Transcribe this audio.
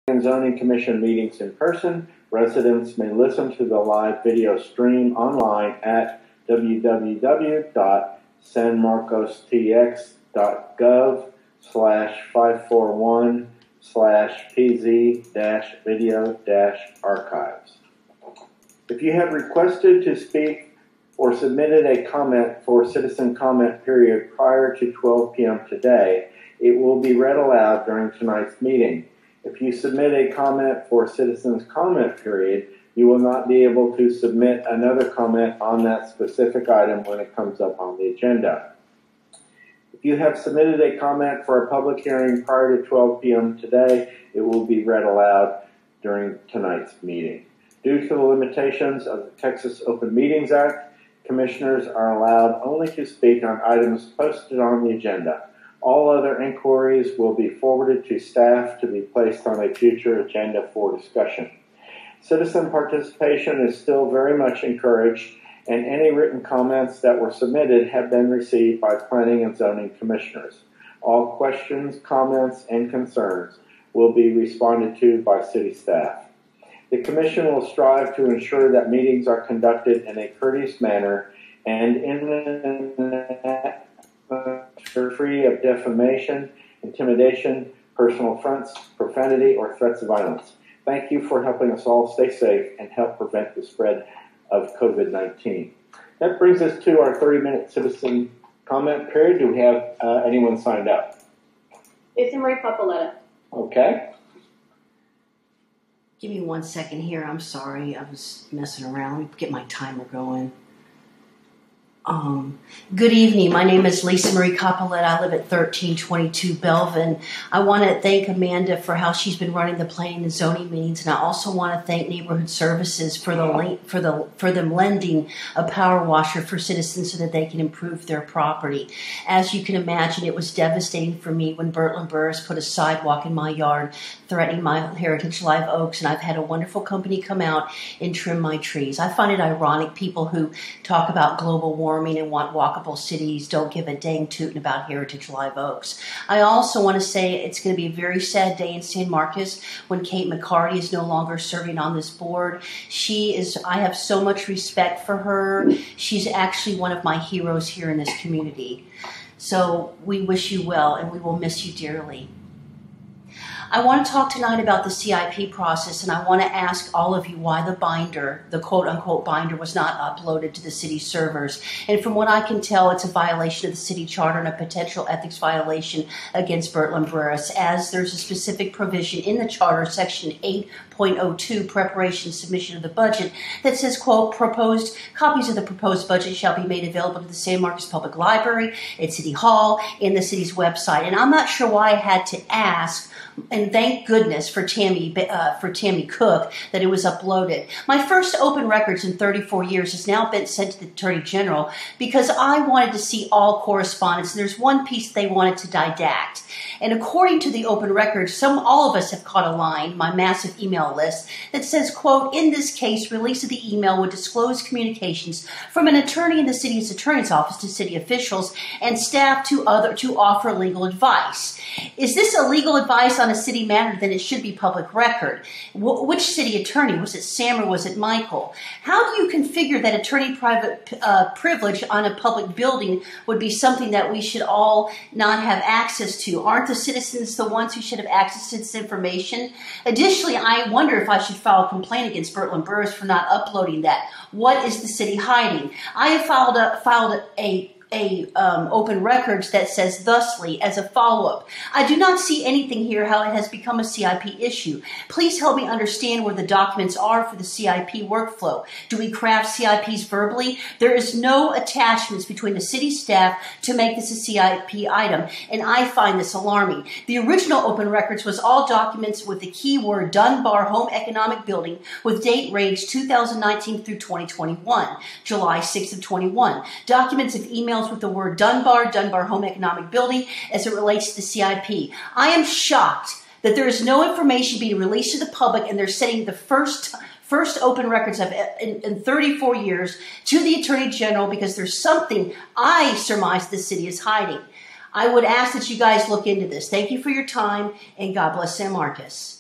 and Zoning Commission meetings in person. Residents may listen to the live video stream online at www.sanmarcostx.gov/541/PZ-video-archives. If you have requested to speak or submitted a comment for citizen comment period prior to 12 p.m. today, it will be read aloud during tonight's meeting. If you submit a comment for citizens comment period, you will not be able to submit another comment on that specific item when it comes up on the agenda. If you have submitted a comment for a public hearing prior to 12 p.m. today, it will be read aloud during tonight's meeting. Due to the limitations of the Texas Open Meetings Act, commissioners are allowed only to speak on items posted on the agenda. All other inquiries will be forwarded to staff to be placed on a future agenda for discussion. Citizen participation is still very much encouraged, and any written comments that were submitted have been received by planning and zoning commissioners. All questions, comments, and concerns will be responded to by city staff. The commission will strive to ensure that meetings are conducted in a courteous manner and free of defamation, intimidation, personal affronts, profanity, or threats of violence. Thank you for helping us all stay safe and help prevent the spread of COVID-19. That brings us to our 30-minute citizen comment period. Do we have anyone signed up? Lisa Marie Capoletta. Okay. Give me 1 second here. I'm sorry. I was messing around. Let me get my timer going. Good evening. My name is Lisa Marie Capoletta. I live at 1322 Belvin. I want to thank Amanda for how she's been running the planning and zoning meetings, and I also want to thank Neighborhood Services for them lending a power washer for citizens so that they can improve their property. As you can imagine, it was devastating for me when Bertland Burris put a sidewalk in my yard, threatening my heritage live oaks, and I've had a wonderful company come out and trim my trees. I find it ironic people who talk about global warming and want walkable cities don't give a dang tootin' about heritage live oaks. I also want to say it's going to be a very sad day in San Marcos when Kate McCarty is no longer serving on this board. I have so much respect for her. She's actually one of my heroes here in this community. So we wish you well, and we will miss you dearly. I want to talk tonight about the CIP process, and I want to ask all of you why the binder, the quote-unquote binder, was not uploaded to the city servers. And from what I can tell, it's a violation of the city charter and a potential ethics violation against Bertland Burris, as there's a specific provision in the charter, section 8.02, preparation and submission of the budget, that says, quote, copies of the proposed budget shall be made available to the San Marcos Public Library, at City Hall, and the city's website. And I'm not sure why I had to ask, and thank goodness for Tammy Cook that it was uploaded. My first open records in 34 years has now been sent to the Attorney General because I wanted to see all correspondence. There's one piece they wanted to didact. And according to the open records, all of us have caught a line, my massive email list, that says, quote, in this case, release of the email would disclose communications from an attorney in the city's attorney's office to city officials and staff to offer legal advice. Is this a legal advice on a city matter? Then it should be public record. Which city attorney? Was it Sam or was it Michael? How do you configure that attorney-private privilege on a public building would be something that we should all not have access to? Aren't the citizens the ones who should have access to this information? Additionally, I wonder if I should file a complaint against Bertland Burris for not uploading that. What is the city hiding? I have filed a open records that says thusly as a follow-up. I do not see anything here how it has become a CIP issue. Please help me understand where the documents are for the CIP workflow. Do we craft CIPs verbally? There is no attachments between the city staff to make this a CIP item, and I find this alarming. The original open records was all documents with the keyword Dunbar Home Economic Building with date range 2019 through 2021, July 6th of 21. Documents of emails with the word Dunbar Home Economic Building as it relates to the CIP. I am shocked that there is no information being released to the public, and they're sending the first open records in 34 years to the Attorney General because there's something I surmise the city is hiding. I would ask that you guys look into this. Thank you for your time, and God bless San Marcos.